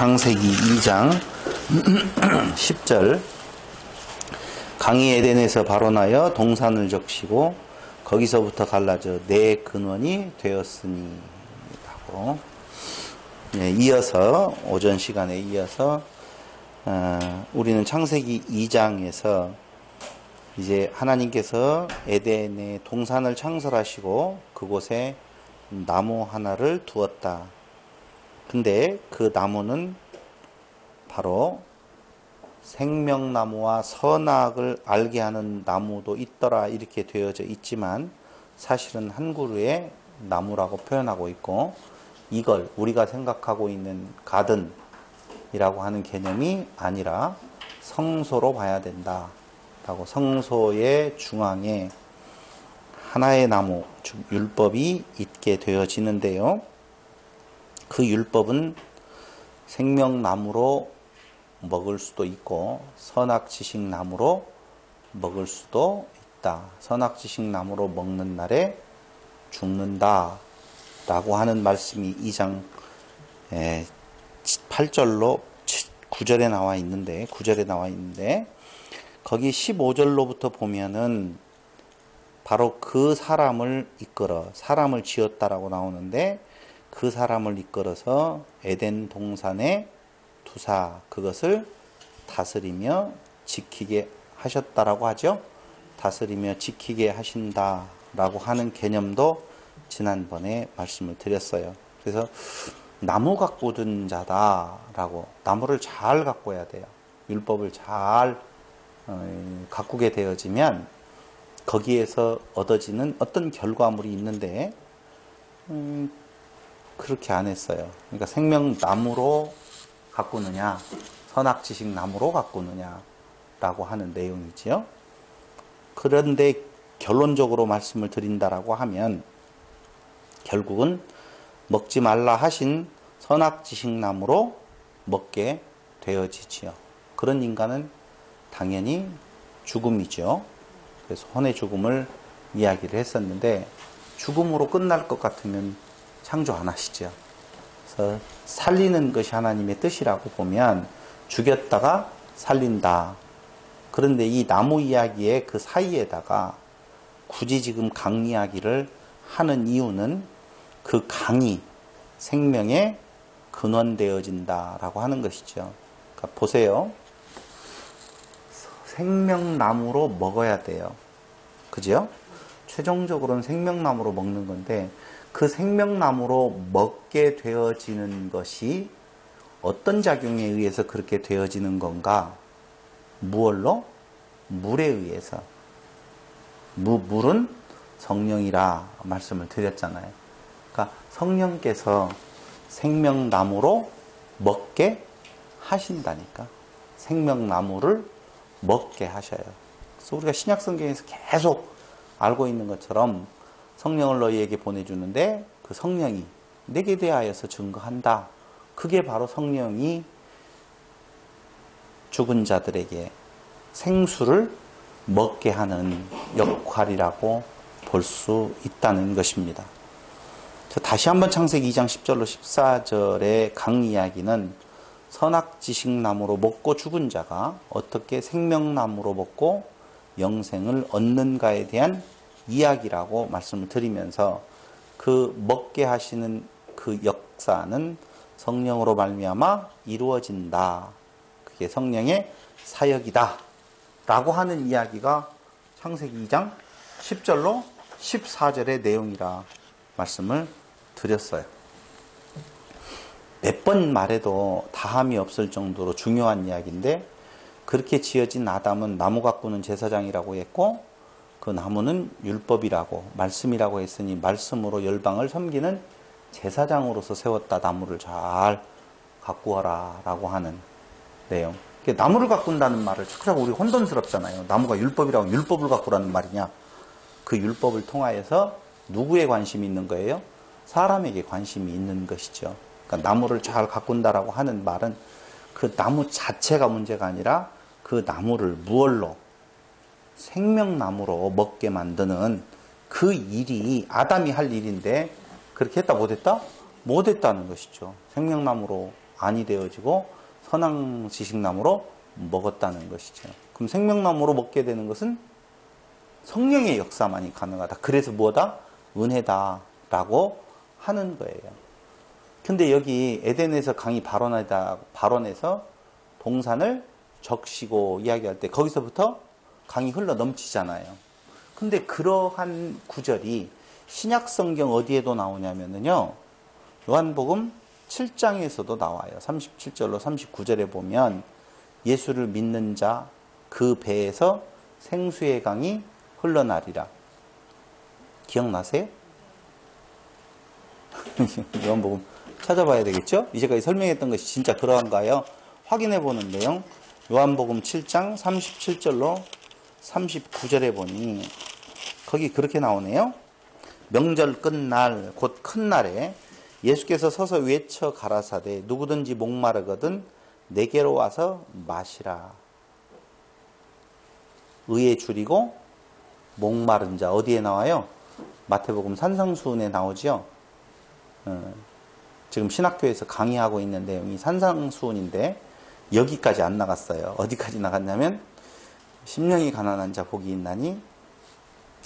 창세기 2장 10절 강이 에덴에서 발원하여 동산을 적시고 거기서부터 갈라져 내 근원이 되었으니 라고 이어서 오전 시간에 이어서 우리는 창세기 2장에서 이제 하나님께서 에덴에 동산을 창설하시고 그곳에 나무 하나를 두었다. 근데 그 나무는 바로 생명나무와 선악을 알게 하는 나무도 있더라 이렇게 되어져 있지만 사실은 한 그루의 나무라고 표현하고 있고, 이걸 우리가 생각하고 있는 가든이라고 하는 개념이 아니라 성소로 봐야 된다 라고, 성소의 중앙에 하나의 나무, 즉 율법이 있게 되어지는데요. 그 율법은 생명나무로 먹을 수도 있고 선악지식나무로 먹을 수도 있다. 선악지식나무로 먹는 날에 죽는다 라고 하는 말씀이 2장 8절로 9절에 나와 있는데, 9절에 나와 있는데 거기 15절로부터 보면은 바로 그 사람을 이끌어, 사람을 지었다라고 나오는데 그 사람을 이끌어서 에덴 동산에 두사, 그것을 다스리며 지키게 하셨다라고 하죠. 다스리며 지키게 하신다라고 하는 개념도 지난번에 말씀을 드렸어요. 그래서 나무 가꾸던 자다라고, 나무를 잘 가꿔야 돼요. 율법을 잘 가꾸게 되어지면 거기에서 얻어지는 어떤 결과물이 있는데 그렇게 안 했어요. 그러니까 생명나무로 가꾸느냐 선악지식나무로 가꾸느냐 라고 하는 내용이지요. 그런데 결론적으로 말씀을 드린다라고 하면 결국은 먹지 말라 하신 선악지식나무로 먹게 되어지지요. 그런 인간은 당연히 죽음이죠. 그래서 혼의 죽음을 이야기를 했었는데, 죽음으로 끝날 것 같으면 창조 안 하시죠. 그래서 살리는 것이 하나님의 뜻이라고 보면 죽였다가 살린다. 그런데 이 나무 이야기의 그 사이에다가 굳이 지금 강 이야기를 하는 이유는 그 강이 생명의 근원되어진다라고 하는 것이죠. 그러니까 보세요. 생명나무로 먹어야 돼요. 그죠? 최종적으로는 생명나무로 먹는 건데, 그 생명나무로 먹게 되어지는 것이 어떤 작용에 의해서 그렇게 되어지는 건가? 무얼로? 물에 의해서. 물은 성령이라 말씀을 드렸잖아요. 그러니까 성령께서 생명나무로 먹게 하신다니까. 생명나무를 먹게 하셔요. 그래서 우리가 신약성경에서 계속 알고 있는 것처럼 성령을 너희에게 보내주는데 그 성령이 내게 대하여서 증거한다. 그게 바로 성령이 죽은 자들에게 생수를 먹게 하는 역할이라고 볼 수 있다는 것입니다. 다시 한번 창세기 2장 10절로 14절의 강 이야기는 선악지식나무로 먹고 죽은 자가 어떻게 생명나무로 먹고 영생을 얻는가에 대한 이야기라고 말씀을 드리면서, 그 먹게 하시는 그 역사는 성령으로 말미암아 이루어진다. 그게 성령의 사역이다 라고 하는 이야기가 창세기 2장 10절로 14절의 내용이라 말씀을 드렸어요. 몇 번 말해도 다함이 없을 정도로 중요한 이야기인데, 그렇게 지어진 아담은 나무 가꾸는 제사장이라고 했고, 그 나무는 율법이라고, 말씀이라고 했으니 말씀으로 열방을 섬기는 제사장으로서 세웠다. 나무를 잘 가꾸어라 라고 하는 내용. 나무를 가꾼다는 말을 자꾸 우리 혼돈스럽잖아요. 나무가 율법이라고 율법을 가꾸라는 말이냐. 그 율법을 통하여서 누구에 관심이 있는 거예요? 사람에게 관심이 있는 것이죠. 그러니까 나무를 잘 가꾼다라고 하는 말은 그 나무 자체가 문제가 아니라 그 나무를 무얼로? 생명나무로 먹게 만드는 그 일이 아담이 할 일인데, 그렇게 했다 못했다? 못했다는 것이죠. 생명나무로 안이 되어지고 선악 지식나무로 먹었다는 것이죠. 그럼 생명나무로 먹게 되는 것은 성령의 역사만이 가능하다. 그래서 뭐다? 은혜다라고 하는 거예요. 근데 여기 에덴에서 강이 발원해서 동산을 적시고 이야기할 때 거기서부터 강이 흘러 넘치잖아요. 근데 그러한 구절이 신약 성경 어디에도 나오냐면요. 요한복음 7장에서도 나와요. 37절로 39절에 보면 예수를 믿는 자 그 배에서 생수의 강이 흘러나리라. 기억나세요? 요한복음 찾아봐야 되겠죠? 이제까지 설명했던 것이 진짜 그러한가요? 확인해 보는 내용. 요한복음 7장 37절로 39절에 보니 거기 그렇게 나오네요. 명절 끝날 곧 큰 날에 예수께서 서서 외쳐 가라사대 누구든지 목마르거든 내게로 와서 마시라. 의에 줄이고 목마른 자 어디에 나와요? 마태복음 산상수훈에 나오죠. 지금 신학교에서 강의하고 있는 내용이 산상수훈인데 여기까지 안 나갔어요. 어디까지 나갔냐면 심령이 가난한 자 복이 있나니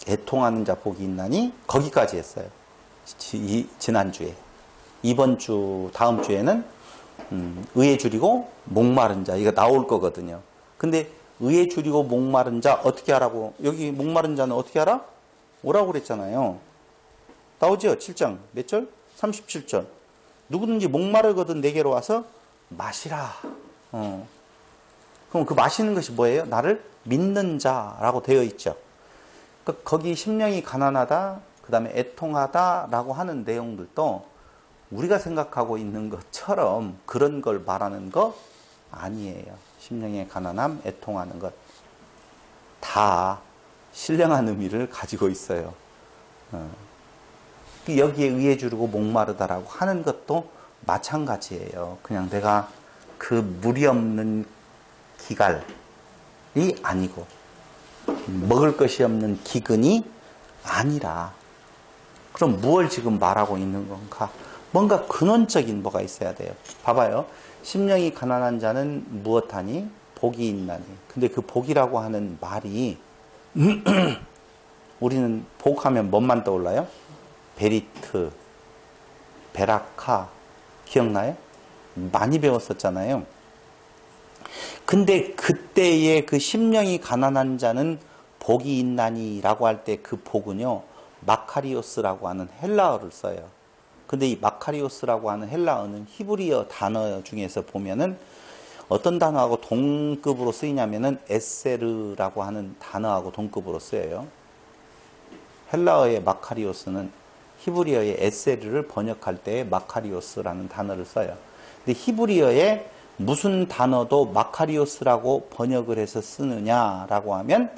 애통하는 자 복이 있나니 거기까지 했어요. 지난주에. 이번 주 다음 주에는 의에 줄이고 목마른 자 이거 나올 거거든요. 근데 의에 줄이고 목마른 자 어떻게 하라고? 여기 목마른 자는 어떻게 하라? 오라고 그랬잖아요. 나오죠? 7장 몇 절? 37절. 누구든지 목마르거든 내게로 와서 마시라. 그럼 그 마시는 것이 뭐예요? 나를 믿는 자라고 되어 있죠. 거기 심령이 가난하다, 그 다음에 애통하다라고 하는 내용들도 우리가 생각하고 있는 것처럼 그런 걸 말하는 거 아니에요. 심령의 가난함, 애통하는 것 다 신령한 의미를 가지고 있어요. 여기에 의에 주르고 목마르다라고 하는 것도 마찬가지예요. 그냥 내가 그 물이 없는 기갈이 아니고 먹을 것이 없는 기근이 아니라 그럼 무엇을 지금 말하고 있는 건가? 뭔가 근원적인 뭐가 있어야 돼요. 봐봐요. 심령이 가난한 자는 무엇하니? 복이 있나니. 근데 그 복이라고 하는 말이 우리는 복하면 뭐만 떠올라요? 베리트, 베라카 기억나요? 많이 배웠었잖아요. 근데 그때의 그 심령이 가난한 자는 복이 있나니 라고 할 때 그 복은요 마카리오스라고 하는 헬라어를 써요. 근데 이 마카리오스라고 하는 헬라어는 히브리어 단어 중에서 보면은 어떤 단어하고 동급으로 쓰이냐면은 에세르라고 하는 단어하고 동급으로 쓰여요. 헬라어의 마카리오스는 히브리어의 에세르를 번역할 때 마카리오스라는 단어를 써요. 근데 히브리어에 무슨 단어도 마카리오스라고 번역을 해서 쓰느냐라고 하면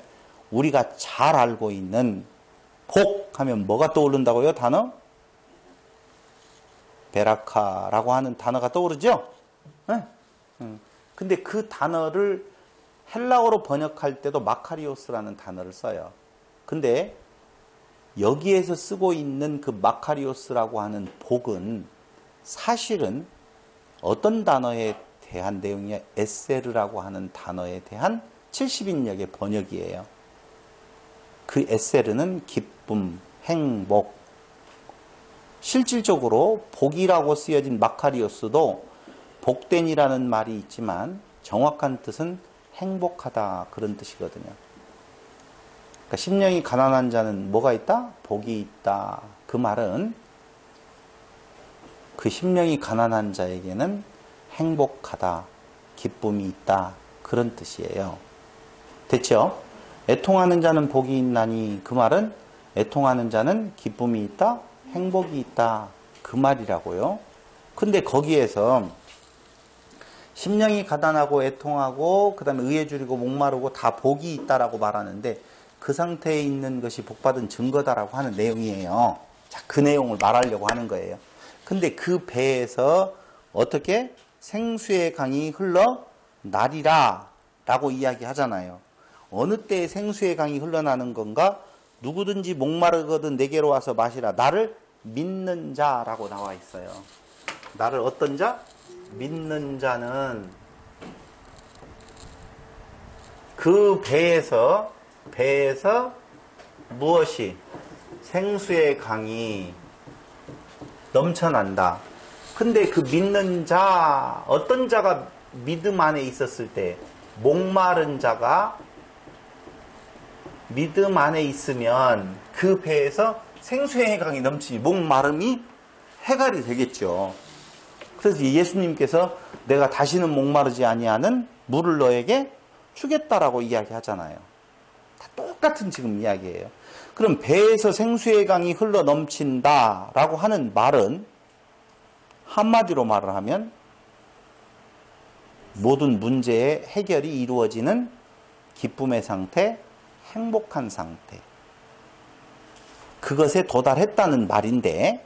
우리가 잘 알고 있는 복 하면 뭐가 떠오른다고요? 단어? 베라카라고 하는 단어가 떠오르죠? 네? 근데 그 단어를 헬라어로 번역할 때도 마카리오스라는 단어를 써요. 근데 여기에서 쓰고 있는 그 마카리오스라고 하는 복은 사실은 어떤 단어에 대한 내용이냐? 에세르라고 하는 단어에 대한 70인역의 번역이에요. 그 에세르는 기쁨, 행복. 실질적으로 복이라고 쓰여진 마카리오스도 복된이라는 말이 있지만 정확한 뜻은 행복하다 그런 뜻이거든요. 그러니까 심령이 가난한 자는 뭐가 있다? 복이 있다. 그 말은 그 심령이 가난한 자에게는 행복하다, 기쁨이 있다 그런 뜻이에요. 됐죠? 애통하는 자는 복이 있나니 그 말은 애통하는 자는 기쁨이 있다, 행복이 있다 그 말이라고요. 근데 거기에서 심령이 가난하고 애통하고 그 다음에 의에 줄이고 목마르고 다 복이 있다라고 말하는데 그 상태에 있는 것이 복받은 증거다라고 하는 내용이에요. 자, 그 내용을 말하려고 하는 거예요. 근데 그 배에서 어떻게 생수의 강이 흘러나리라 라고 이야기하잖아요. 어느 때에 생수의 강이 흘러나는 건가? 누구든지 목마르거든 내게로 와서 마시라. 나를 믿는 자라고 나와 있어요. 나를 어떤 자? 믿는 자는 그 배에서 무엇이 생수의 강이 넘쳐난다. 근데 그 믿는 자, 어떤 자가 믿음 안에 있었을 때, 목마른 자가 믿음 안에 있으면 그 배에서 생수의 강이 넘치니 목마름이 해갈이 되겠죠. 그래서 예수님께서 내가 다시는 목마르지 아니하는 물을 너에게 주겠다라고 이야기하잖아요. 다 똑같은 지금 이야기예요. 그럼 배에서 생수의 강이 흘러 넘친다라고 하는 말은 한마디로 말을 하면 모든 문제의 해결이 이루어지는 기쁨의 상태, 행복한 상태. 그것에 도달했다는 말인데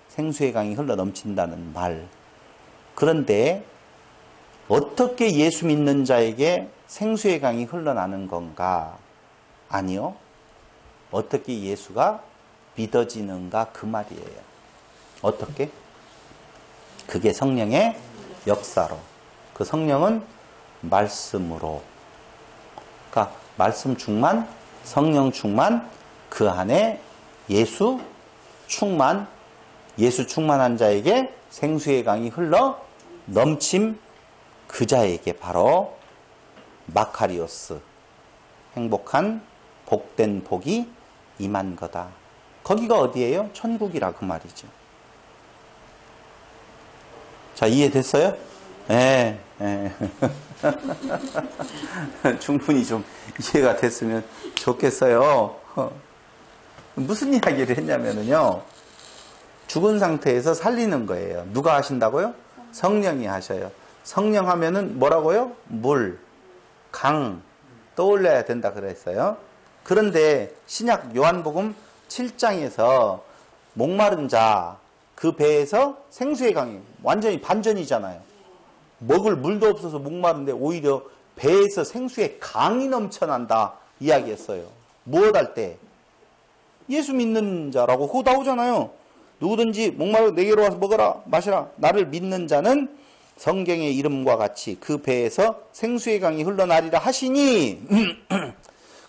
생수의 강이 흘러 넘친다는 말. 그런데 어떻게 예수 믿는 자에게 생수의 강이 흘러나는 건가? 아니요. 어떻게 예수가 믿어지는가 그 말이에요. 어떻게? 그게 성령의 역사로. 그 성령은 말씀으로. 그러니까 말씀 충만, 성령 충만, 그 안에 예수 충만, 예수 충만한 자에게 생수의 강이 흘러 넘침 그 자에게 바로 마카리오스, 행복한 복된 복이 임한 거다. 거기가 어디예요? 천국이라 그 말이죠. 자, 이해됐어요? 예, 예. 충분히 좀 이해가 됐으면 좋겠어요. 무슨 이야기를 했냐면요. 죽은 상태에서 살리는 거예요. 누가 하신다고요? 성령이 하셔요. 성령 하면은 뭐라고요? 물, 강, 떠올려야 된다 그랬어요. 그런데 신약 요한복음 7장에서 목마른 자, 그 배에서 생수의 강이 완전히 반전이잖아요. 먹을 물도 없어서 목마른데 오히려 배에서 생수의 강이 넘쳐난다 이야기했어요. 무엇 할 때? 예수 믿는 자라고 그거 나오잖아요. 누구든지 목마르고 내게로 와서 먹어라 마시라. 나를 믿는 자는 성경의 이름과 같이 그 배에서 생수의 강이 흘러나리라 하시니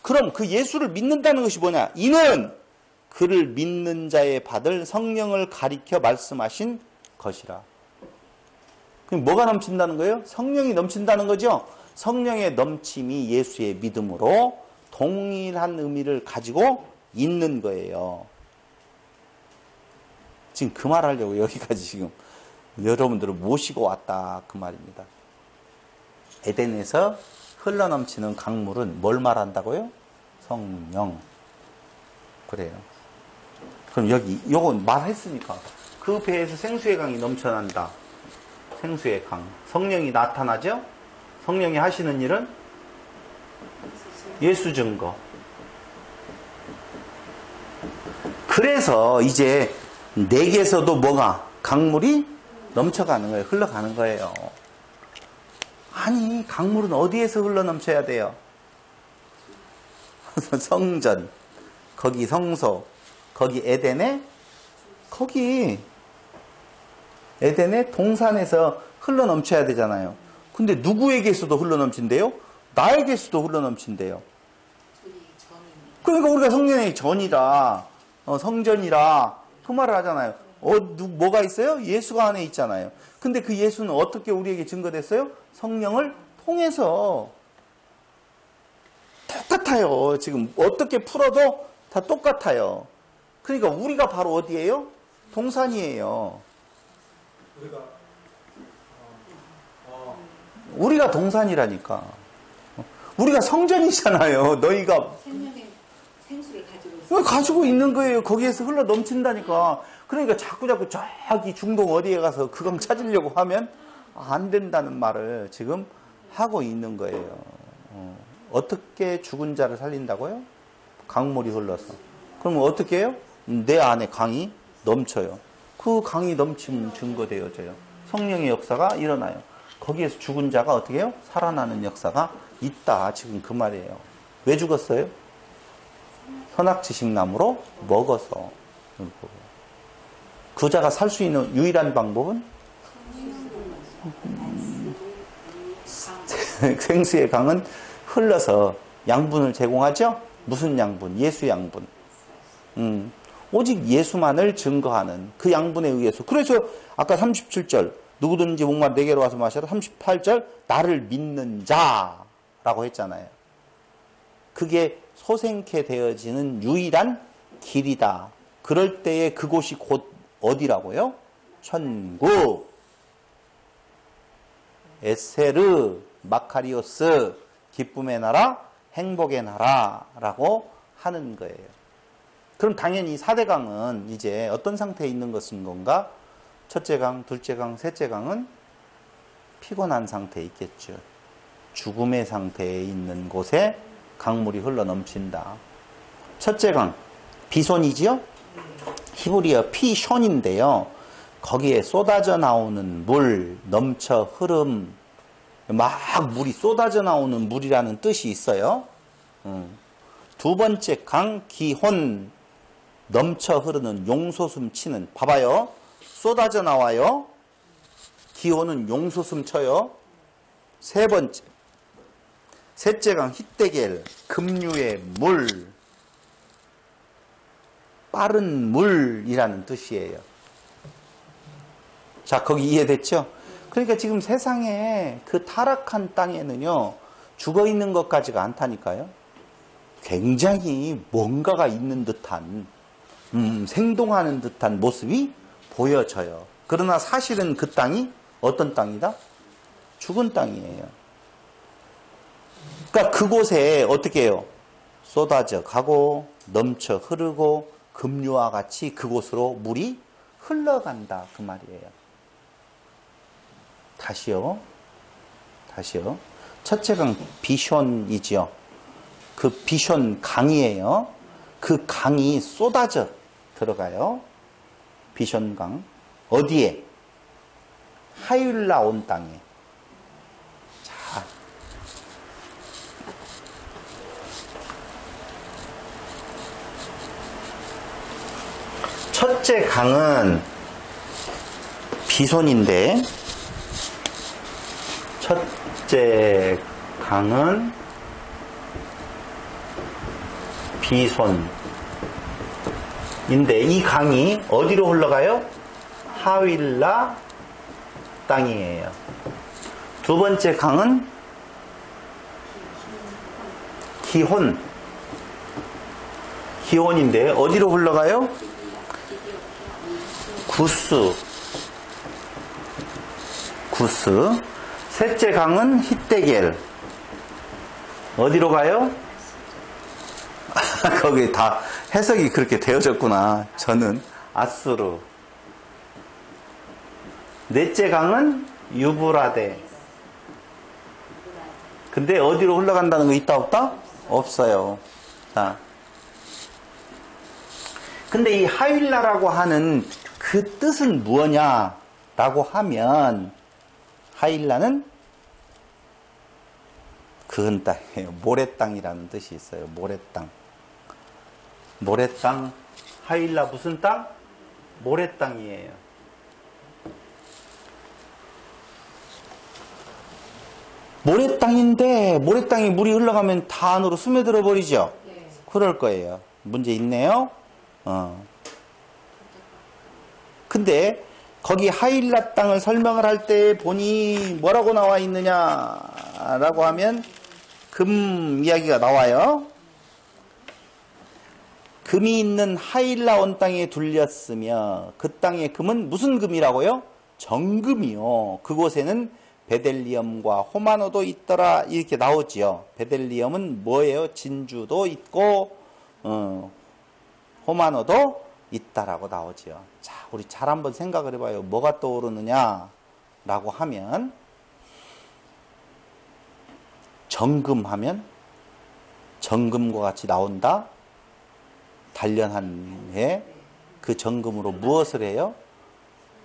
그럼 그 예수를 믿는다는 것이 뭐냐? 이는 그를 믿는 자의 받을 성령을 가리켜 말씀하신 것이라. 그럼 뭐가 넘친다는 거예요? 성령이 넘친다는 거죠. 성령의 넘침이 예수의 믿음으로 동일한 의미를 가지고 있는 거예요. 지금 그 말 하려고 여기까지 지금 여러분들을 모시고 왔다 그 말입니다. 에덴에서 흘러넘치는 강물은 뭘 말한다고요? 성령. 그래요. 그럼 여기 요건 말했으니까 그 배에서 생수의 강이 넘쳐난다. 생수의 강. 성령이 나타나죠? 성령이 하시는 일은 예수 증거. 그래서 이제 내게서도 뭐가 강물이 넘쳐가는 거예요. 흘러가는 거예요. 아니 강물은 어디에서 흘러 넘쳐야 돼요? 성전, 거기 성소, 거기 에덴에 거기 에덴의 동산에서 흘러 넘쳐야 되잖아요. 근데 누구에게서도 흘러 넘친대요? 나에게서도 흘러 넘친대요. 그러니까 우리가 성령의 전이라 성전이라 그 말을 하잖아요. 뭐가 있어요? 예수가 안에 있잖아요. 근데 그 예수는 어떻게 우리에게 증거됐어요? 성령을 통해서. 똑같아요. 지금 어떻게 풀어도 다 똑같아요. 그러니까 우리가 바로 어디예요? 동산이에요. 우리가 동산이라니까. 우리가 성전이잖아요. 너희가 생명의 생수를 가지고 가지고 있는 거예요. 거기에서 흘러 넘친다니까. 그러니까 자꾸 저기 중동 어디에 가서 그 강 찾으려고 하면 안 된다는 말을 지금 하고 있는 거예요. 어떻게 죽은 자를 살린다고요? 강물이 흘러서. 그러면 어떻게 해요? 내 안에 강이 넘쳐요. 그 강이 넘치면 증거되어져요. 성령의 역사가 일어나요. 거기에서 죽은 자가 어떻게 해요? 살아나는 역사가 있다. 지금 그 말이에요. 왜 죽었어요? 선악지식나무로 먹어서. 그 자가 살 수 있는 유일한 방법은 생수의 강은 흘러서 양분을 제공하죠? 무슨 양분? 예수 양분. 오직 예수만을 증거하는 그 양분에 의해서. 그래서 아까 37절 누구든지 목마르 내게로 와서 마셔라. 38절 나를 믿는 자라고 했잖아요. 그게 소생케 되어지는 유일한 길이다. 그럴 때에 그곳이 곧 어디라고요? 천국. 에세르, 마카리오스, 기쁨의 나라, 행복의 나라라고 하는 거예요. 그럼 당연히 4대 강은 이제 어떤 상태에 있는 것인 건가? 첫째 강, 둘째 강, 셋째 강은 피곤한 상태에 있겠죠. 죽음의 상태에 있는 곳에 강물이 흘러 넘친다. 첫째 강, 비손이지요? 히브리어 피숀인데요. 거기에 쏟아져 나오는 물, 넘쳐 흐름, 막 물이 쏟아져 나오는 물이라는 뜻이 있어요. 두 번째 강, 기혼, 넘쳐 흐르는 용솟음 치는. 봐봐요. 쏟아져 나와요. 기혼은 용솟음 쳐요. 세 번째, 셋째 강, 히데겔, 급류의 물, 빠른 물이라는 뜻이에요. 자, 거기 이해됐죠? 그러니까 지금 세상에 그 타락한 땅에는요, 죽어 있는 것까지가 않다니까요. 굉장히 뭔가가 있는 듯한, 생동하는 듯한 모습이 보여져요. 그러나 사실은 그 땅이 어떤 땅이다? 죽은 땅이에요. 그러니까 그곳에 어떻게 해요? 쏟아져 가고, 넘쳐 흐르고, 급류와 같이 그곳으로 물이 흘러간다. 그 말이에요. 다시요. 첫째 강 비숀이지요. 그 비숀 강이에요. 그 강이 쏟아져 들어가요. 비숀 강. 어디에? 하윌라 온 땅에. 자. 첫째 강은 비손인데, 첫째 강은 비손인데, 이 강이 어디로 흘러가요? 하윌라 땅이에요. 두 번째 강은 기혼인데 어디로 흘러가요? 구스. 셋째 강은 히데겔. 어디로 가요? 거기 다 해석이 그렇게 되어졌구나. 저는 아수르. 넷째 강은 유브라데. 근데 어디로 흘러간다는 거 있다 없다? 없어요. 자. 근데 이 하윌라라고 하는 그 뜻은 무엇냐라고 하면, 하윌라는 그은 땅이에요. 모래땅이라는 뜻이 있어요. 모래땅. 하윌라 무슨 땅? 모래땅이에요. 모래땅인데, 모래땅이 물이 흘러가면 다 안으로 스며들어 버리죠? 네. 그럴 거예요. 문제 있네요. 근데 거기 하윌라 땅을 설명을 할 때 보니 뭐라고 나와 있느냐라고 하면 금 이야기가 나와요. 금이 있는 하윌라 온 땅에 둘렸으며 그 땅의 금은 무슨 금이라고요? 정금이요. 그곳에는 베델리엄과 호마노도 있더라. 이렇게 나오지요. 베델리엄은 뭐예요? 진주도 있고 호마노도 있다라고 나오지요. 자, 우리 잘 한번 생각을 해봐요. 뭐가 떠오르느냐라고 하면, 정금하면 정금과 같이 나온다. 단련한 해 그 정금으로 무엇을 해요?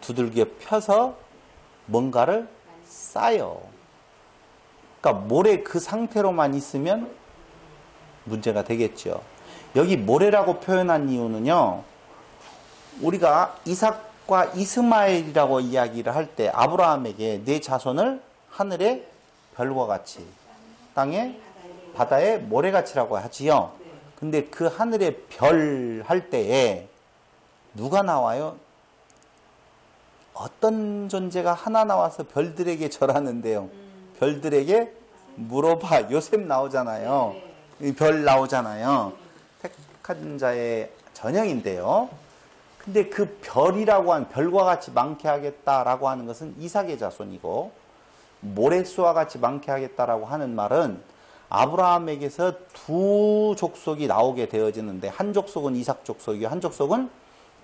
두들겨 펴서 뭔가를 쌓여. 그러니까 모래 그 상태로만 있으면 문제가 되겠죠. 여기 모래라고 표현한 이유는요, 우리가 이삭과 이삭과 이스마엘이라고 이야기를 할 때 아브라함에게 내 자손을 하늘의 별과 같이 땅에 바다의 모래같이라고 하지요. 근데 그 하늘의 별 할 때에 누가 나와요? 어떤 존재가 하나 나와서 별들에게 절하는데요. 별들에게 물어봐. 요셉 나오잖아요. 별 나오잖아요. 택한 자의 전형인데요. 근데 그 별이라고 한 별과 같이 많게 하겠다라고 하는 것은 이삭의 자손이고, 모래수와 같이 많게 하겠다라고 하는 말은 아브라함에게서 두 족속이 나오게 되어지는데, 한 족속은 이삭 족속이고 한 족속은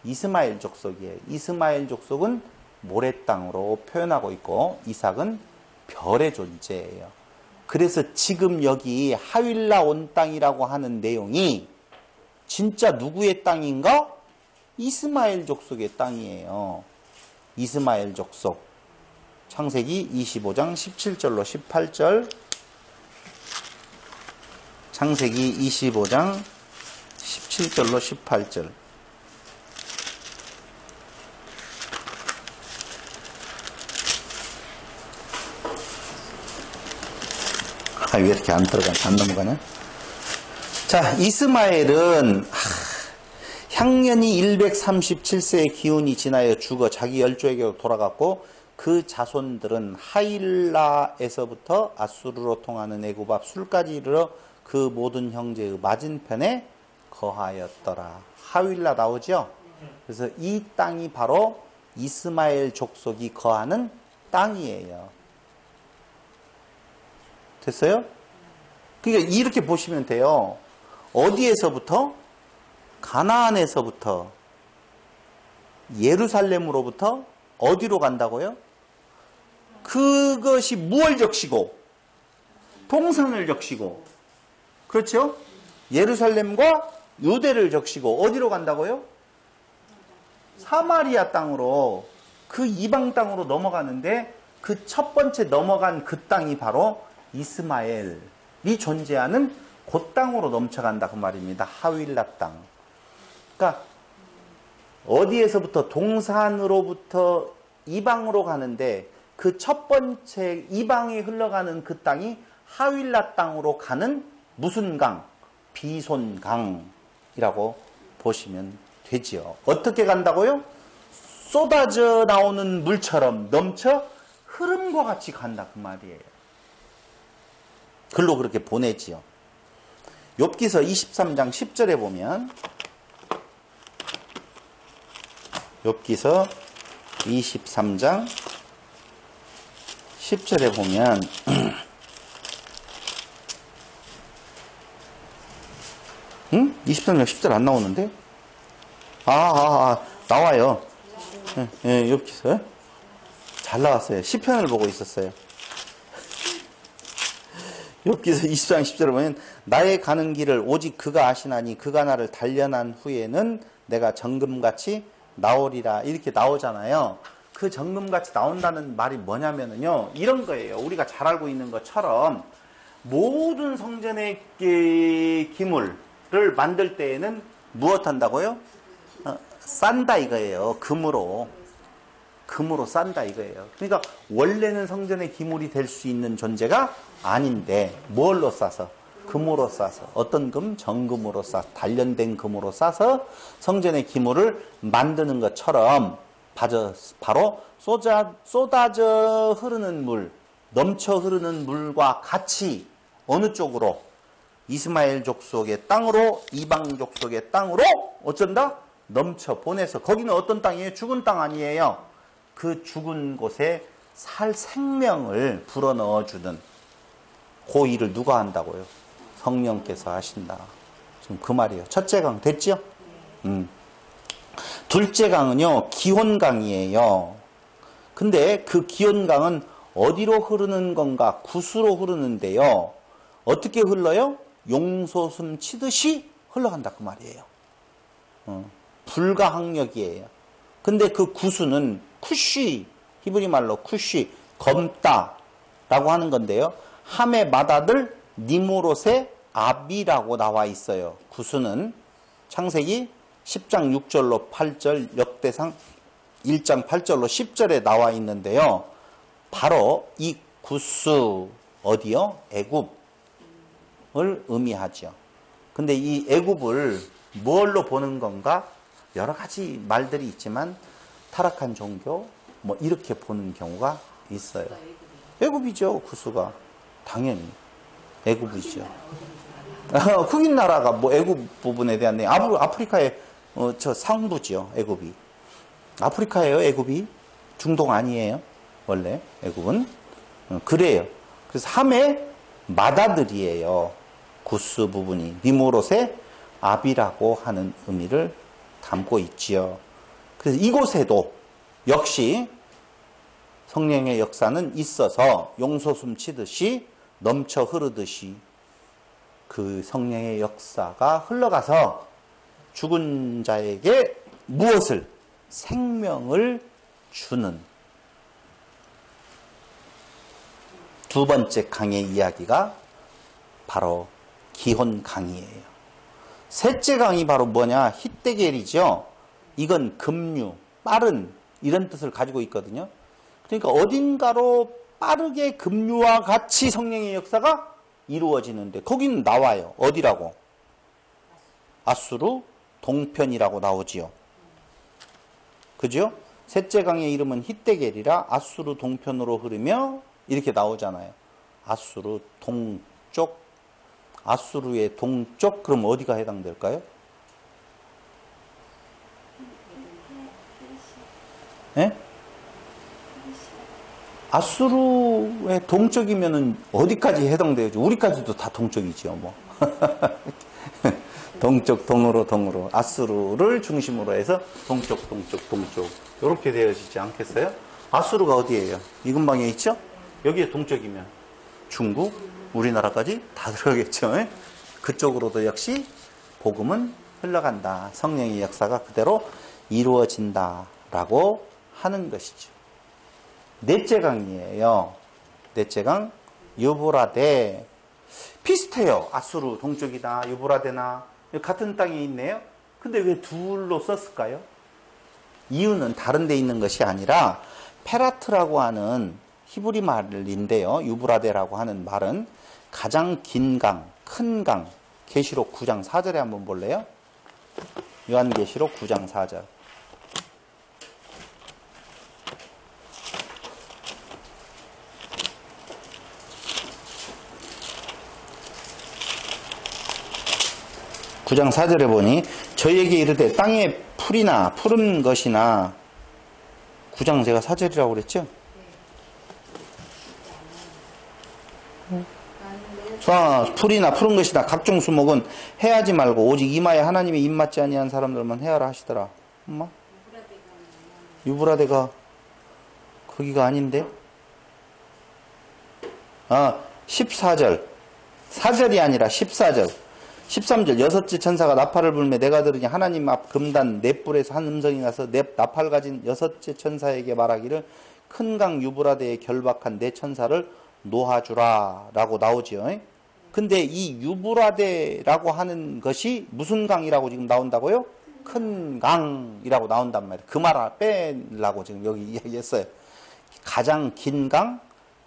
이스마엘 족속이에요. 이스마엘 족속은 모래 땅으로 표현하고 있고, 이삭은 별의 존재예요. 그래서 지금 여기 하윌라 온 땅이라고 하는 내용이 진짜 누구의 땅인가? 이스마엘 족속의 땅이에요. 이스마엘 족속. 창세기 25장 17절로 18절. 창세기 25장 17절로 18절. 왜 이렇게 안 넘어가냐? 자, 이스마엘은 향년이 137세의 기운이 지나여 죽어 자기 열조에게로 돌아갔고, 그 자손들은 하일라에서부터 아수르로 통하는 애굽 앞 술까지 이르러 그 모든 형제의 맞은편에 거하였더라. 하윌라 나오죠? 그래서 이 땅이 바로 이스마엘 족속이 거하는 땅이에요. 됐어요? 그러니까 이렇게 보시면 돼요. 어디에서부터? 가나안에서부터 예루살렘으로부터 어디로 간다고요? 그것이 무엇을 적시고? 동산을 적시고. 그렇죠? 예루살렘과 유대를 적시고 어디로 간다고요? 사마리아 땅으로, 그 이방 땅으로 넘어가는데, 그 첫 번째 넘어간 그 땅이 바로 이스마엘이 존재하는 그 땅으로 넘쳐간다 그 말입니다. 하윌라 땅. 그러니까 어디에서부터? 동산으로부터 이방으로 가는데, 그 첫 번째 이방에 흘러가는 그 땅이 하윌라 땅으로 가는 무슨 강? 비손강이라고 보시면 되지요. 어떻게 간다고요? 쏟아져 나오는 물처럼 넘쳐 흐름과 같이 간다 그 말이에요. 글로 그렇게 보내지요. 욥기서 23장 10절에 보면, 욥기서 23장 10절에 보면 응? 23장 10절 안 나오는데? 나와요. 욥기서 잘 나왔어요. 시편을 보고 있었어요. 욥기서 20장 10절을 보면, 나의 가는 길을 오직 그가 아시나니 그가 나를 단련한 후에는 내가 정금같이 나오리라. 이렇게 나오잖아요. 그 정금같이 나온다는 말이 뭐냐면요, 이런 거예요. 우리가 잘 알고 있는 것처럼 모든 성전의 기물을 만들 때에는 무엇 한다고요? 싼다 이거예요. 금으로 싼다 이거예요. 그러니까 원래는 성전의 기물이 될 수 있는 존재가 아닌데, 뭘로 싸서? 금으로 싸서. 어떤 금? 정금으로 싸서, 단련된 금으로 싸서 성전의 기물을 만드는 것처럼 바로 쏟아져 흐르는 물, 넘쳐 흐르는 물과 같이 어느 쪽으로? 이스마엘 족속의 땅으로, 이방 족속의 땅으로 어쩐다? 넘쳐 보내서. 거기는 어떤 땅이에요? 죽은 땅 아니에요. 그 죽은 곳에 살 생명을 불어넣어주는 그 일을 누가 한다고요? 성령께서 하신다. 지금 그 말이에요. 첫째 강 됐죠? 둘째 강은요, 기혼강이에요. 근데 그 기혼강은 어디로 흐르는 건가? 구수로 흐르는데요. 어떻게 흘러요? 용소숨 치듯이 흘러간다 그 말이에요. 불가항력이에요. 근데 그 구수는 쿠쉬, 히브리 말로 쿠쉬, 검다라고 하는 건데요. 함의 맏아들 니무롯의 아비라고 나와 있어요. 구수는 창세기 10장 6절로 8절, 역대상 1장 8절로 10절에 나와 있는데요. 바로 이 구스 어디요? 애굽을 의미하죠. 근데 이 애굽을 뭘로 보는 건가? 여러 가지 말들이 있지만 타락한 종교 뭐 이렇게 보는 경우가 있어요. 애굽이죠. 구스가 당연히 애굽이죠. 흑인 나라가 뭐 애굽 부분에 대한 아프리카의 저 상부지요. 애굽이 아프리카예요. 애굽이 중동 아니에요. 원래 애굽은 그래요. 그래서 함의 맏아들이에요. 구스 부분이 니무롯의 아비라고 하는 의미를 담고 있지요. 그래서 이곳에도 역시 성령의 역사는 있어서 용소숨 치듯이 넘쳐 흐르듯이 그 성령의 역사가 흘러가서 죽은 자에게 무엇을? 생명을 주는 두 번째 강의 이야기가 바로 기혼 강이에요. 셋째 강이 바로 뭐냐? 히데겔이죠. 이건 급류, 빠른 이런 뜻을 가지고 있거든요. 그러니까 어딘가로 빠르게 급류와 같이 성령의 역사가 이루어지는데 거기는 나와요. 어디라고? 아수르 동편이라고 나오지요. 그죠? 셋째 강의 이름은 히데겔이라 아수르 동편으로 흐르며 이렇게 나오잖아요. 아수르 동쪽, 아수르의 동쪽, 그럼 어디가 해당될까요? 네? 아수르의 동쪽이면은 어디까지 해당되죠? 우리까지도 다 동쪽이지요, 뭐. 동쪽, 동으로. 아수르를 중심으로 해서 동쪽. 이렇게 되어지지 않겠어요? 아수르가 어디예요? 이 근방에 있죠? 여기에 동쪽이면 중국, 우리나라까지 다 들어가겠죠. 그쪽으로도 역시 복음은 흘러간다. 성령의 역사가 그대로 이루어진다라고 하는 것이죠. 넷째 강이에요. 넷째 강 유브라데. 비슷해요. 아수르 동쪽이나 유브라데나 같은 땅에 있네요. 근데 왜 둘로 썼을까요? 이유는 다른 데 있는 것이 아니라 페라트라고 하는 히브리 말인데요. 유브라데라고 하는 말은 가장 긴 강, 큰 강. 계시록 9장 4절에 한번 볼래요? 요한계시록 9장 4절. (9장 4절에) 보니 저희에게 이르되 땅에 풀이나 푸른 것이나 9장 제가 4절이라고 그랬죠? 풀이나 푸른 것이나 각종 수목은 해하지 말고 오직 이마에 하나님의 입맞지 아니한 사람들만 해하라 하시더라. 엄마? 유브라데가 거기가 아닌데? 14절. 4절이 아니라 14절. 13절. 여섯째 천사가 나팔을 불매 내가 들으니 하나님 앞 금단 넷불에서 한 음성이 나서 나팔 가진 여섯째 천사에게 말하기를 큰 강 유브라데에 결박한 네 천사를 놓아주라 라고 나오지요. 근데 이 유브라데라고 하는 것이 무슨 강이라고 지금 나온다고요? 큰 강이라고 나온단 말이에요. 그 말 빼려고 지금 여기 이야기했어요. 가장 긴 강,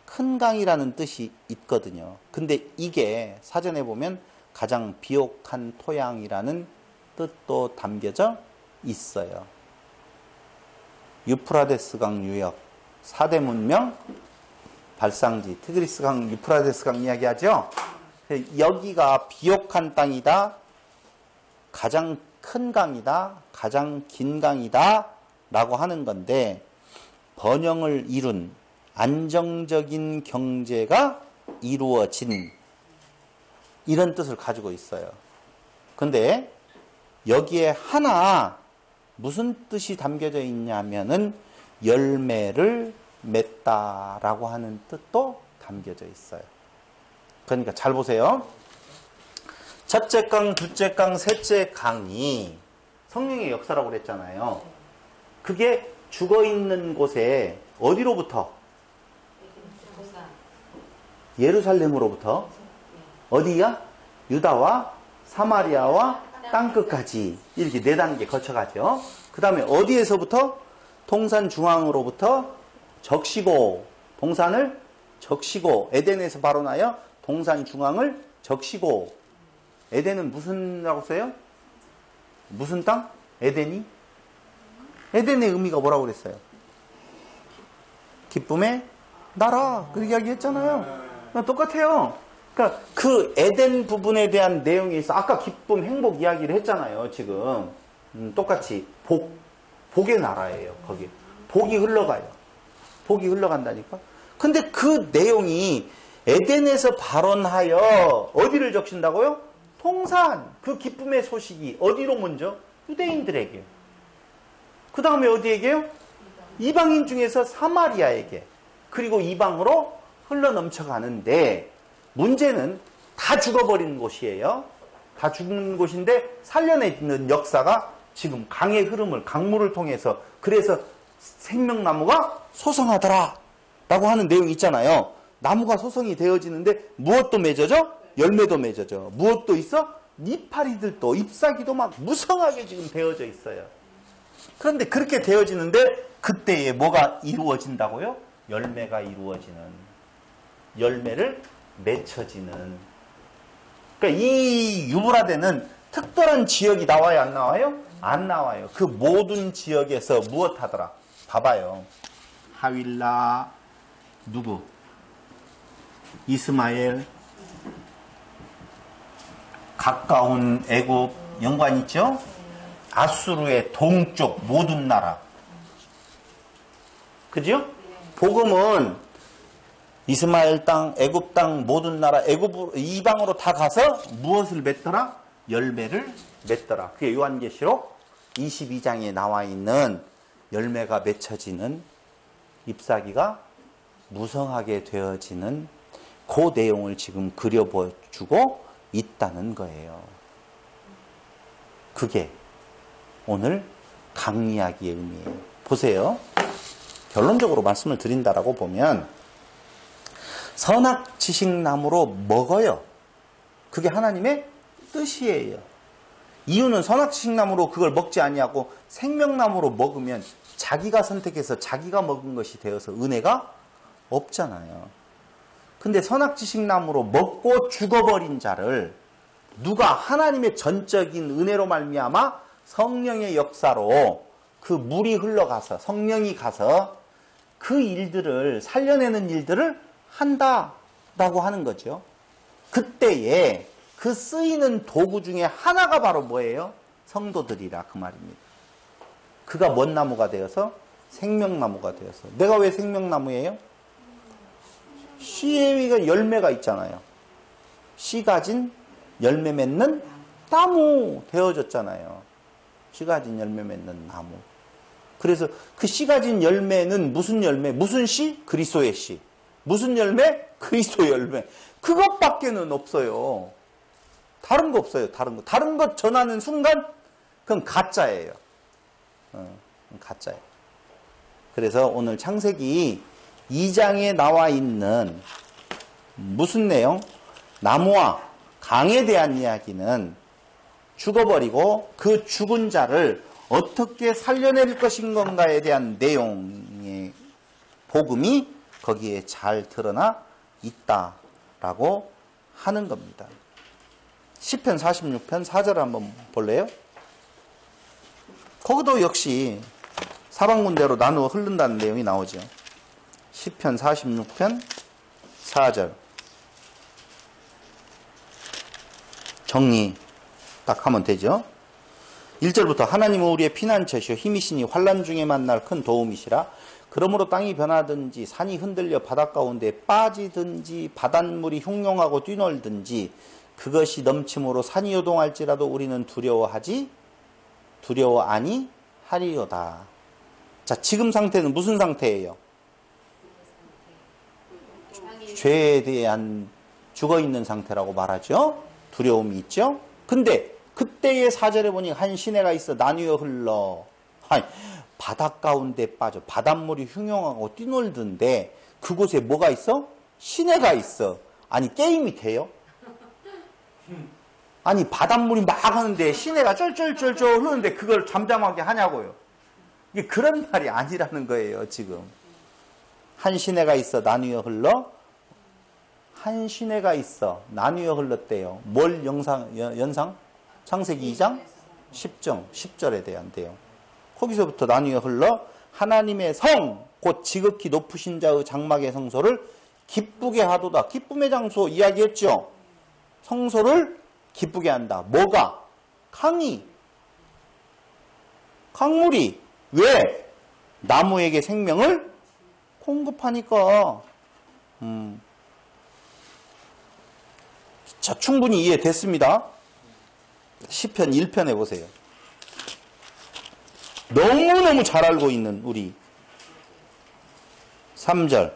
큰 강이라는 뜻이 있거든요. 근데 이게 사전에 보면 가장 비옥한 토양이라는 뜻도 담겨져 있어요. 유프라데스 강 유역, 4대 문명 발상지, 티그리스 강, 유프라데스 강 이야기하죠. 여기가 비옥한 땅이다, 가장 큰 강이다, 가장 긴 강이다 라고 하는 건데, 번영을 이룬 안정적인 경제가 이루어진 이런 뜻을 가지고 있어요. 근데 여기에 하나 무슨 뜻이 담겨져 있냐면은 열매를 맺다라고 하는 뜻도 담겨져 있어요. 그러니까 잘 보세요. 첫째 강, 둘째 강, 셋째 강이 성령의 역사라고 그랬잖아요. 그게 죽어있는 곳에 어디로부터? 예루살렘으로부터 어디야? 유다와 사마리아와 땅끝까지 이렇게 네 단계 거쳐가죠. 그 다음에 어디에서부터? 동산 중앙으로부터 적시고, 동산을 적시고, 에덴에서 발원하여 동산 중앙을 적시고. 에덴은 무슨이라고 써요? 무슨 땅? 에덴이? 에덴의 의미가 뭐라고 그랬어요? 기쁨의 나라. 그렇게 이야기했잖아요. 똑같아요. 그러니까 그 에덴 부분에 대한 내용이 있어. 아까 기쁨, 행복 이야기를 했잖아요. 지금 똑같이 복의 나라예요. 거기 복이 흘러가요. 복이 흘러간다니까. 근데 그 내용이 에덴에서 발원하여 어디를 적신다고요? 동산. 그 기쁨의 소식이 어디로 먼저? 유대인들에게. 그 다음에 어디에게요? 이방인 중에서 사마리아에게. 그리고 이방으로 흘러 넘쳐가는데, 문제는 다 죽어버린 곳이에요. 다 죽은 곳인데 살려내는 역사가 지금 강의 흐름을, 강물을 통해서, 그래서 생명나무가 소성하더라 라고 하는 내용이 있잖아요. 나무가 소성이 되어지는데 무엇도 맺어져? 열매도 맺어져. 무엇도 있어? 이파리들도, 잎사귀도 막 무성하게 지금 되어져 있어요. 그런데 그렇게 되어지는데 그때에 뭐가 이루어진다고요? 열매가 이루어지는, 열매를 맺혀지는. 그러니까 이 유브라데는 특별한 지역이 나와요, 안 나와요? 안 나와요. 그 모든 지역에서 무엇 하더라? 봐봐요. 하윌라, 누구? 이스마엘, 가까운 애굽, 연관 있죠? 아수르의 동쪽 모든 나라. 그죠? 복음은 이스마엘 땅, 애굽 땅, 모든 나라, 애굽 이방으로 다 가서 무엇을 맺더라? 열매를 맺더라. 그게 요한계시록 22장에 나와 있는 열매가 맺혀지는, 잎사귀가 무성하게 되어지는 그 내용을 지금 그려보여주고 있다는 거예요. 그게 오늘 강이야기의 의미예요. 보세요. 결론적으로 말씀을 드린다라고 보면 선악지식나무로 먹어요. 그게 하나님의 뜻이에요. 이유는 선악지식나무로 그걸 먹지 아니하고 생명나무로 먹으면 자기가 선택해서 자기가 먹은 것이 되어서 은혜가 없잖아요. 근데 선악지식나무로 먹고 죽어버린 자를 누가 하나님의 전적인 은혜로 말미암아 성령의 역사로 그 물이 흘러가서 성령이 가서 그 일들을 살려내는 일들을 한다라고 하는 거죠. 그때에 그 쓰이는 도구 중에 하나가 바로 뭐예요? 성도들이라 그 말입니다. 그가 뭔 나무가 되어서? 생명나무가 되어서. 내가 왜 생명나무예요? 씨의 열매가 있잖아요. 씨 가진 열매 맺는 나무 되어졌잖아요. 씨 가진 열매 맺는 나무. 그래서 그 씨 가진 열매는 무슨 열매? 무슨 씨? 그리스도의 씨. 무슨 열매? 그리스도 열매. 그것밖에는 없어요. 다른 거 없어요. 다른 것 전하는 순간 그건 가짜예요. 가짜예요. 그래서 오늘 창세기 2장에 나와 있는 무슨 내용? 나무와 강에 대한 이야기는 죽어버리고 그 죽은 자를 어떻게 살려낼 것인 건가에 대한 내용의 복음이 거기에 잘 드러나 있다라고 하는 겁니다. 시편 46편 4절을 한번 볼래요? 거기도 역시 사방군대로 나누어 흐른다는 내용이 나오죠. 시편 46편 4절 정리 딱 하면 되죠. 1절부터 하나님은 우리의 피난처시오 힘이시니 환난 중에 만날 큰 도움이시라. 그러므로 땅이 변하든지 산이 흔들려 바닷 가운데 빠지든지 바닷물이 흉용하고 뛰놀든지 그것이 넘침으로 산이 요동할지라도 우리는 두려워 아니하리로다. 자, 지금 상태는 무슨 상태예요? 죄에 대한 죽어있는 상태라고 말하죠. 두려움이 있죠. 근데 그때의 4절에 보니 한 시내가 있어 나뉘어 흘러. 아니, 바닷 가운데 빠져 바닷물이 흉용하고 뛰놀던데 그곳에 뭐가 있어? 시내가 있어. 아니 게임이 돼요? 아니 바닷물이 막 하는데 시내가 쫄쫄쫄쫄 흐르는데 그걸 잠잠하게 하냐고요. 이게 그런 말이 아니라는 거예요, 지금. 한 시내가 있어 나뉘어 흘러. 한 시내가 있어 나뉘어 흘렀대요. 뭘 연상? 창세기 2장 10절에 대한 내용. 거기서부터 나뉘어 흘러 하나님의 성, 곧 지극히 높으신 자의 장막의 성소를 기쁘게 하도다. 기쁨의 장소 이야기했죠. 성소를 기쁘게 한다. 뭐가? 강물이. 왜? 나무에게 생명을 공급하니까. 자, 충분히 이해됐습니다. 시편 1편에 보세요. 너무너무 잘 알고 있는 우리 3절.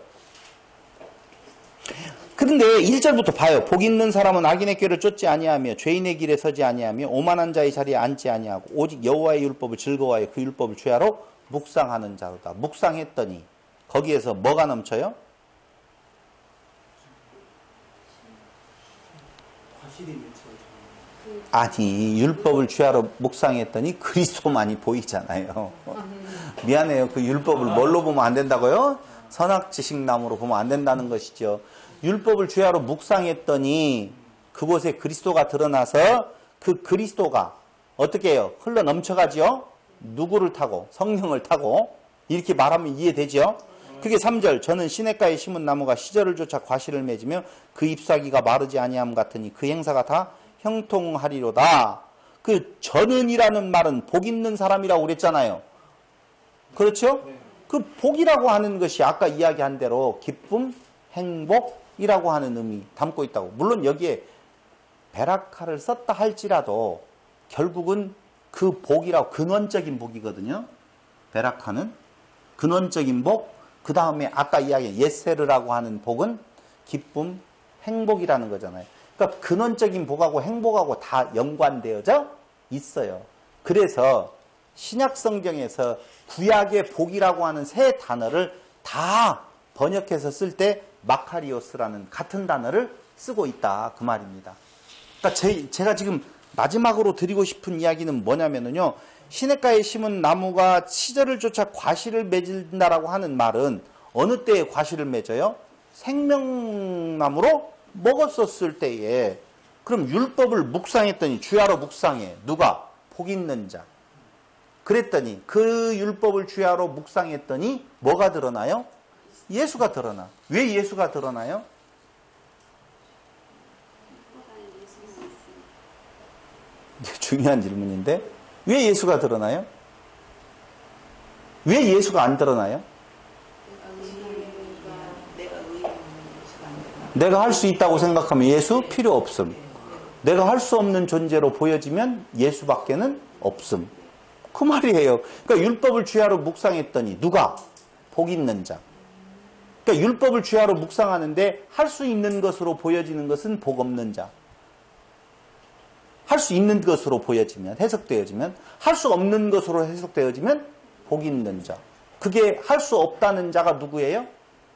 그런데 1절부터 봐요. 복 있는 사람은 악인의 꾀를 쫓지 아니하며 죄인의 길에 서지 아니하며 오만한 자의 자리에 앉지 아니하고 오직 여호와의 율법을 즐거워하여 그 율법을 죄하러 묵상하는 자로다. 묵상했더니 거기에서 뭐가 넘쳐요? 아니, 율법을 취하러 묵상했더니 그리스도만이 보이잖아요. 미안해요. 그 율법을 뭘로 보면 안 된다고요? 선악지식나무로 보면 안 된다는 것이죠. 율법을 취하러 묵상했더니 그곳에 그리스도가 드러나서 그 그리스도가 어떻게 해요? 흘러 넘쳐가지요? 누구를 타고? 성령을 타고. 이렇게 말하면 이해되죠? 그게 3절. 저는 시냇가에 심은 나무가 시절을 쫓아 과실을 맺으며 그 잎사귀가 마르지 아니함 같으니 그 행사가 다 형통하리로다. 그 저는이라는 말은 복 있는 사람이라고 그랬잖아요. 그렇죠? 그 복이라고 하는 것이 아까 이야기한 대로 기쁨, 행복이라고 하는 의미 담고 있다고. 물론 여기에 베라카를 썼다 할지라도 결국은 그 복이라고 근원적인 복이거든요. 베라카는 근원적인 복. 그 다음에 아까 이야기한 예세르라고 하는 복은 기쁨, 행복이라는 거잖아요. 그러니까 근원적인 복하고 행복하고 다 연관되어져 있어요. 그래서 신약 성경에서 구약의 복이라고 하는 세 단어를 다 번역해서 쓸 때 마카리오스라는 같은 단어를 쓰고 있다. 그 말입니다. 그러니까 제가 지금 마지막으로 드리고 싶은 이야기는 뭐냐면요. 시냇가에 심은 나무가 시절을 쫓아 과실을 맺는다라고 하는 말은 어느 때에 과실을 맺어요? 생명나무로 먹었었을 때에. 그럼 율법을 묵상했더니 주야로 묵상해. 누가? 복 있는 자. 그랬더니 그 율법을 주야로 묵상했더니 뭐가 드러나요? 예수가 드러나. 왜 예수가 드러나요? 중요한 질문인데 왜 예수가 드러나요? 왜 예수가 안 드러나요? 내가 할 수 있다고 생각하면 예수 필요 없음. 내가 할 수 없는 존재로 보여지면 예수밖에는 없음. 그 말이에요. 그러니까 율법을 주야로 묵상했더니 누가? 복 있는 자. 그러니까 율법을 주야로 묵상하는데 할 수 있는 것으로 보여지는 것은 복 없는 자. 할 수 있는 것으로 보여지면, 해석되어지면, 할 수 없는 것으로 해석되어지면 복 있는 자. 그게 할 수 없다는 자가 누구예요?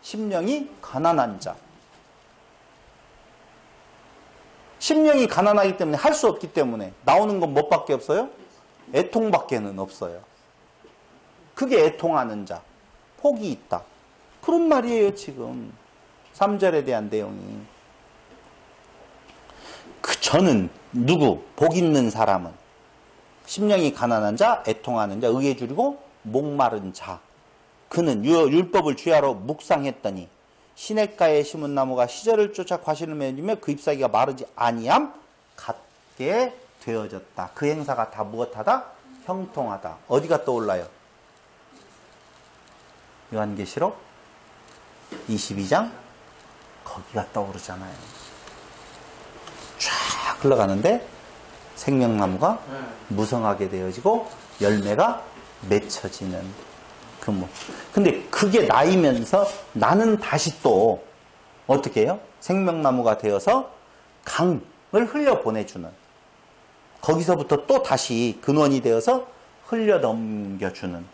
심령이 가난한 자. 심령이 가난하기 때문에 할 수 없기 때문에 나오는 건 뭐밖에 없어요? 애통밖에는 없어요. 그게 애통하는 자. 복이 있다. 그런 말이에요, 지금. 3절에 대한 내용이. 그 저는 누구? 복 있는 사람은 심령이 가난한 자, 애통하는 자, 의에 줄이고 목마른 자. 그는 율법을 주야로 묵상했더니 시냇가에 심은 나무가 시절을 쫓아 과실을 맺으며 그 잎사귀가 마르지 아니함 같게 되어졌다. 그 행사가 다 무엇하다? 형통하다. 어디가 떠올라요? 요한계시록 22장 거기가 떠오르잖아요. 쫙 흘러가는데 생명나무가 무성하게 되어지고 열매가 맺혀지는 그 뭐. 근데 그게 나이면서 나는 다시 또 어떻게 해요? 생명나무가 되어서 강을 흘려보내주는, 거기서부터 또 다시 근원이 되어서 흘려넘겨주는,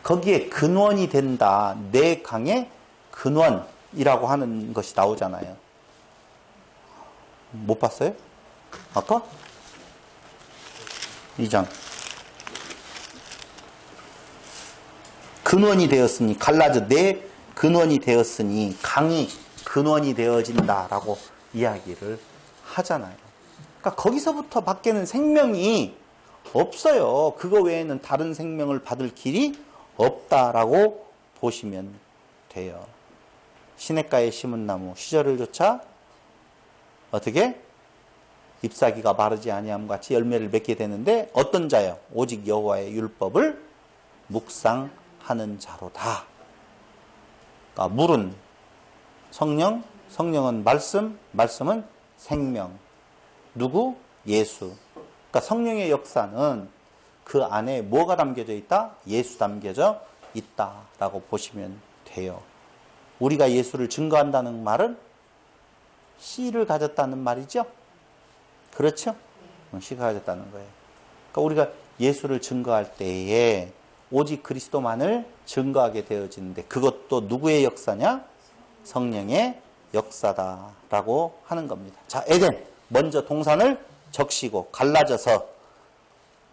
거기에 근원이 된다. 내 강의 근원이라고 하는 것이 나오잖아요. 못 봤어요? 아까? 2장. 근원이 되었으니, 갈라져 내 근원이 되었으니 강이 근원이 되어진다라고 이야기를 하잖아요. 그러니까 거기서부터 밖에는 생명이 없어요. 그거 외에는 다른 생명을 받을 길이 없다라고 보시면 돼요. 시냇가에 심은 나무 시절을 조차 어떻게 잎사귀가 마르지 아니함 같이 열매를 맺게 되는데 어떤 자요? 오직 여호와의 율법을 묵상하는 자로다. 그러니까 물은 성령, 성령은 말씀, 말씀은 생명. 누구? 예수. 그러니까 성령의 역사는 그 안에 뭐가 담겨져 있다? 예수 담겨져 있다라고 보시면 돼요. 우리가 예수를 증거한다는 말은 씨를 가졌다는 말이죠. 그렇죠? 씨가 가졌다는 거예요. 그러니까 우리가 예수를 증거할 때에 오직 그리스도만을 증거하게 되어지는데 그것도 누구의 역사냐? 성령의 역사다라고 하는 겁니다. 자, 에덴. 먼저 동산을 적시고 갈라져서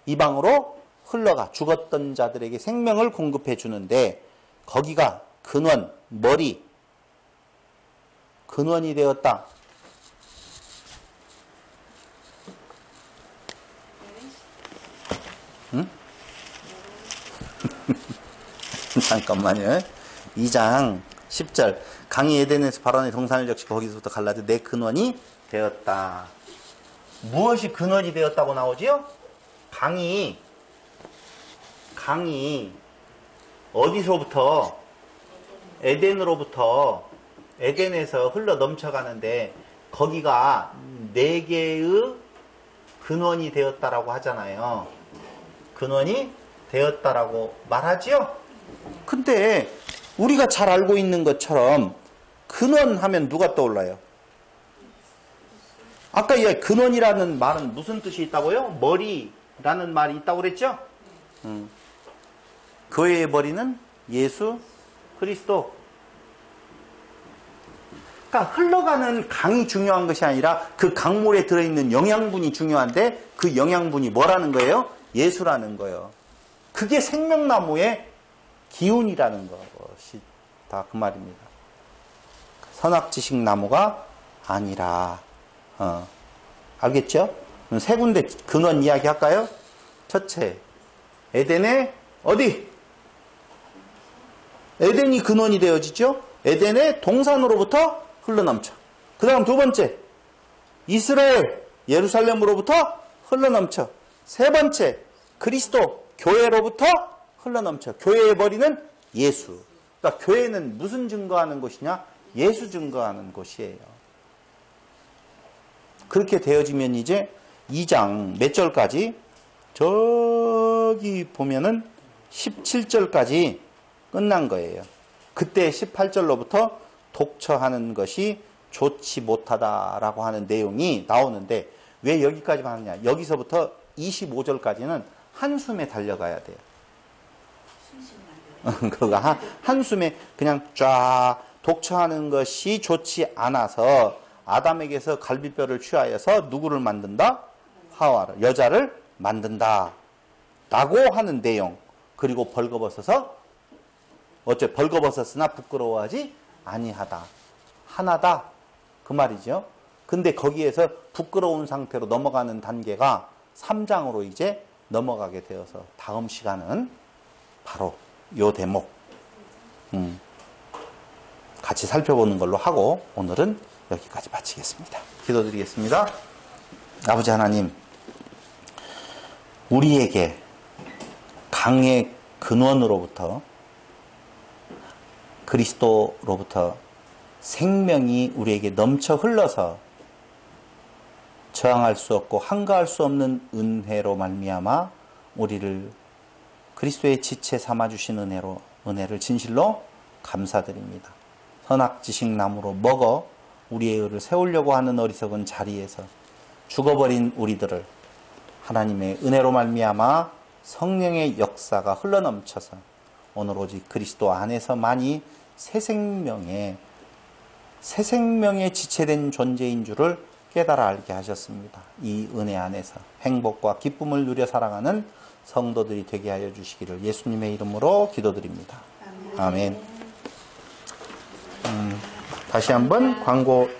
이방으로 흘러가 죽었던 자들에게 생명을 공급해 주는데 거기가 근원, 머리, 근원이 되었다. 응? 잠깐만요. 2장 10절 강이 에덴에서 발원해 동산을 적시고 거기서부터 갈라져 내 근원이 되었다. 무엇이 근원이 되었다고 나오지요? 강이 어디서부터? 에덴으로부터 에덴에서 흘러 넘쳐가는데 거기가 4개의 근원이 되었다라고 하잖아요. 근원이 되었다라고 말하지요? 근데 우리가 잘 알고 있는 것처럼 근원 하면 누가 떠올라요? 아까 이 근원이라는 말은 무슨 뜻이 있다고요? 머리라는 말이 있다고 그랬죠? 교회의 머리는 예수 그리스도. 그러니까 흘러가는 강이 중요한 것이 아니라 그 강물에 들어있는 영양분이 중요한데 그 영양분이 뭐라는 거예요? 예수라는 거예요. 그게 생명나무의 기운이라는 것이 다 그 말입니다. 선악지식 나무가 아니라 알겠죠? 세 군데 근원 이야기 할까요? 첫째, 에덴의 어디? 에덴이 근원이 되어지죠? 에덴의 동산으로부터 흘러넘쳐. 그 다음 두 번째, 이스라엘, 예루살렘으로부터 흘러넘쳐. 세 번째, 그리스도, 교회로부터 흘러넘쳐. 교회의 머리는 예수. 그러니까 교회는 무슨 증거하는 곳이냐? 예수 증거하는 곳이에요. 그렇게 되어지면 이제 2장 몇 절까지? 저기 보면은 17절까지 끝난 거예요. 그때 18절로부터 독처하는 것이 좋지 못하다라고 하는 내용이 나오는데 왜 여기까지만 하느냐? 여기서부터 25절까지는 한숨에 달려가야 돼요. 그거 한숨에 그냥 쫙 독처하는 것이 좋지 않아서 아담에게서 갈비뼈를 취하여서 누구를 만든다? 하와를, 여자를 만든다 라고 하는 내용. 그리고 벌거벗어서 어째 벌거벗었으나 부끄러워하지 아니하다. 하나다. 그 말이죠. 근데 거기에서 부끄러운 상태로 넘어가는 단계가 3장으로 이제 넘어가게 되어서 다음 시간은 바로 요 대목 같이 살펴보는 걸로 하고 오늘은 여기까지 마치겠습니다. 기도드리겠습니다. 아버지 하나님, 우리에게 강의 근원으로부터 그리스도로부터 생명이 우리에게 넘쳐 흘러서 저항할 수 없고 한가할 수 없는 은혜로 말미암아 우리를 그리스도의 지체 삼아주신 은혜를 진실로 감사드립니다. 선악지식 나무로 먹어 우리의 의를 세우려고 하는 어리석은 자리에서 죽어버린 우리들을 하나님의 은혜로 말미암아 성령의 역사가 흘러넘쳐서 오늘 오직 그리스도 안에서만이 새 생명의 지체된 존재인 줄을 깨달아 알게 하셨습니다. 이 은혜 안에서 행복과 기쁨을 누려 살아가는 성도들이 되게 하여 주시기를 예수님의 이름으로 기도드립니다. 아멘. 다시 한번 광고